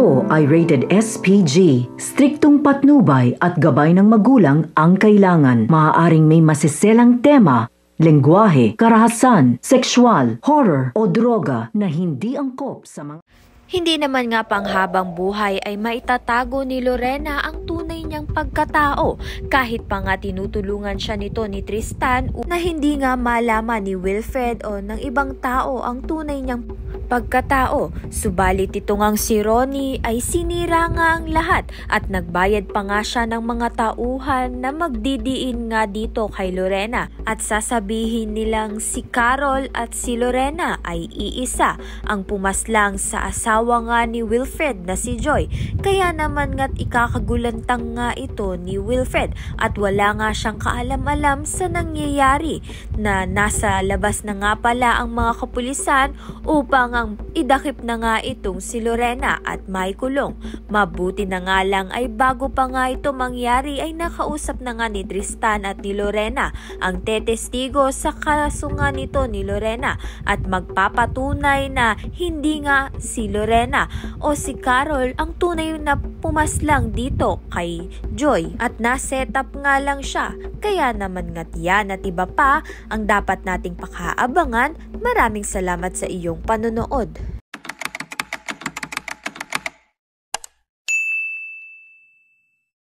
Ito ay rated SPG. Striktong patnubay at gabay ng magulang ang kailangan. Maaaring may masiselang tema, lengguwahe, karahasan, sexual, horror o droga na hindi angkop sa mga... Hindi naman nga panghabang buhay ay maitatago ni Lorena ang tunay niyang pagkatao kahit pa nga tinutulungan siya nito ni Tristan na hindi nga malaman ni Wilfred o ng ibang tao ang tunay niyang pagkatao. Subalit ito ngang si Ronnie ay sinira nga ang lahat at nagbayad pa nga siya ng mga tauhan na magdidiin nga dito kay Lorena at sasabihin nilang si Carol at si Lorena ay iisa ang pumaslang sa asawa nga ni Wilfred na si Joy. Kaya naman nga't ikakagulantang nga ito ni Wilfred at wala nga siyang kaalam-alam sa nangyayari na nasa labas na nga pala ang mga kapulisan upang ang idakip na nga itong si Lorena at may kulong. Mabuti na nga lang ay bago pa nga ito mangyari ay nakausap na nga ni Tristan at ni Lorena ang tetestigo sa kaso nga nito ni Lorena at magpapatunay na hindi nga si Lorena o si Carol ang tunay na pumaslang dito kay Joy at na-setup nga lang siya. Kaya naman nga't yan at iba pa ang dapat nating pakaabangan. Maraming salamat sa iyong panonood.